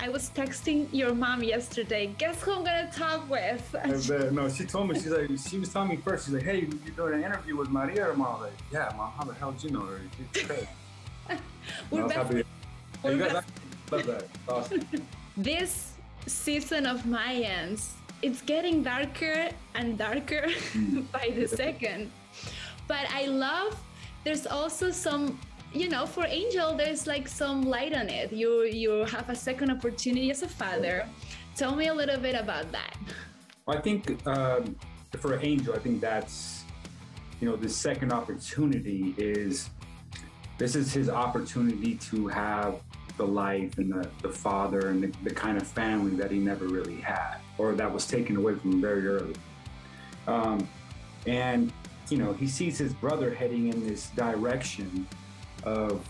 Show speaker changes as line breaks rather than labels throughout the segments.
I was texting your mom yesterday. Guess who I'm gonna talk with?
No, she told me. She was telling me first. She's like, "Hey, you're doing an interview with Maria tomorrow." I was like, "Yeah, Mom. How the hell did you know her?" She's great.
We're best.
You guys love that. Awesome.
This season of Mayans, it's getting darker and darker by the second. But I love. There's also some. For Angel, there's like some light on it. You have a second opportunity as a father. Tell me a little bit about that.
I think for Angel, I think that's, the second opportunity is his opportunity to have the life and the father and the kind of family that he never really had, or that was taken away from him very early. And, he sees his brother heading in this direction of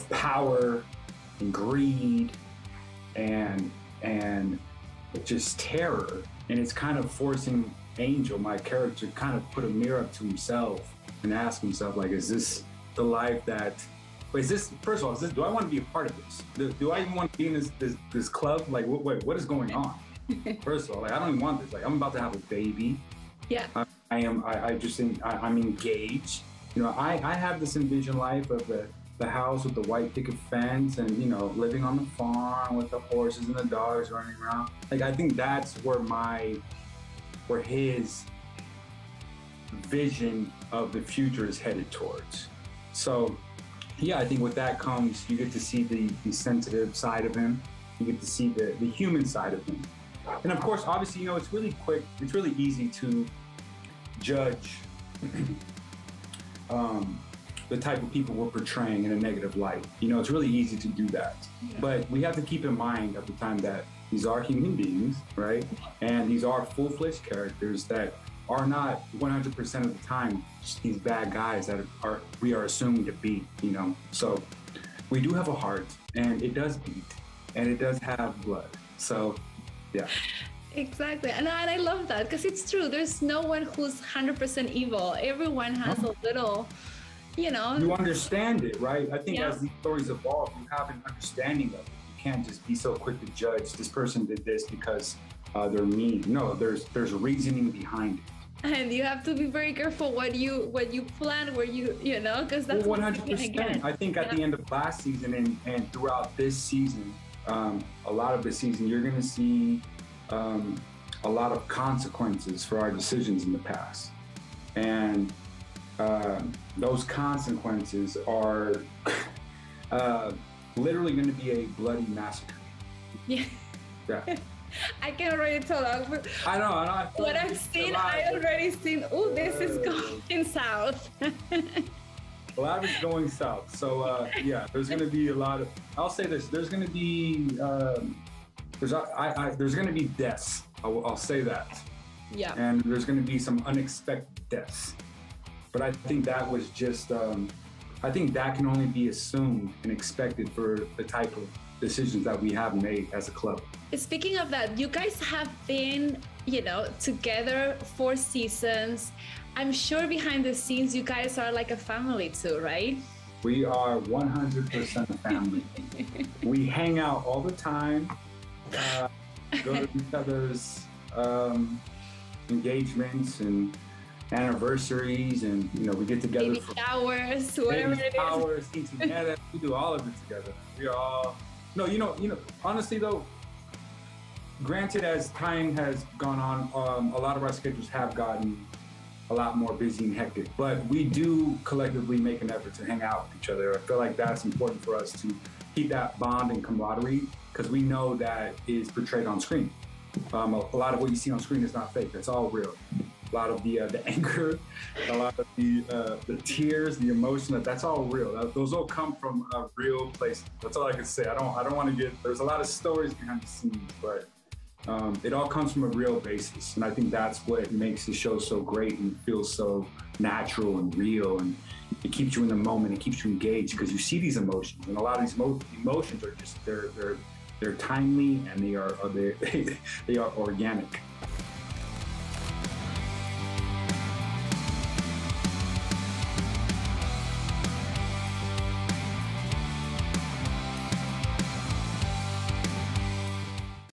power and greed and just terror, and it's kind of forcing Angel, my character, kind of put a mirror up to himself and ask himself, like, is this the life that? Wait, first of all, do I want to be a part of this? Do I even want to be in this club? Like, wait, what is going on? First of all, like, I don't even want this. Like, I'm about to have a baby.
Yeah.
I'm engaged. I have this envisioned life of the house with the white picket fence and, living on the farm with the horses and the dogs running around. Like, I think that's where his vision of the future is headed towards. So, yeah, I think with that comes, you get to see the sensitive side of him. You get to see the human side of him. And of course, obviously, it's really quick. It's really easy to judge the type of people we're portraying in a negative light. It's really easy to do that. Yeah. But we have to keep in mind at the time that these are human beings, right? And these are full-fledged characters that are not 100% of the time these bad guys that we are assuming to be, So we do have a heart, and it does beat, and it does have blood. So, yeah.
Exactly. And I love that because it's true. There's no one who's 100% evil. Everyone has a little, You
understand it, right? I think as these stories evolve, you have an understanding of it. You can't just be so quick to judge this person did this because they're mean. No, there's reasoning behind it.
And you have to be very careful what you plan, where because that's
100%. I think at the end of last season and throughout this season, a lot of the season, you're going to see a lot of consequences for our decisions in the past. And those consequences are literally going to be a bloody massacre.
Yeah. I can already tell.
I know.
What I've seen, I already seen, this is going south.
A lot of it's going south. So, there's going to be a lot of, I'll say this, there's going to be, there's going to be deaths. I'll say that.
Yeah.
And there's going to be some unexpected deaths. But I think that was just, I think that can only be assumed and expected for the type of decisions that we have made as a club.
Speaking of that, you guys have been, together 4 seasons. I'm sure behind the scenes, you guys are like a family too, right?
We are 100% a family. We hang out all the time, go to each other's engagements and anniversaries, and we get together
baby
for
showers, whatever it is.
Showers, quinceañeras. We do all of it together. We are all honestly though, granted, as time has gone on, a lot of our schedules have gotten a lot more busy and hectic, but we do collectively make an effort to hang out with each other. I feel like that's important for us to keep that bond and camaraderie, because we know that is portrayed on screen. A lot of what you see on screen is not fake. That's all real. A lot of the anger, a lot of the tears, the emotion, that's all real. Those all come from a real place. That's all I can say. I don't want to there's a lot of stories behind the scenes, but it all comes from a real basis. And I think that's what makes the show so great and feels so natural and real. And it keeps you in the moment. It keeps you engaged because you see these emotions. And a lot of these emotions are just, they're timely, and they are organic.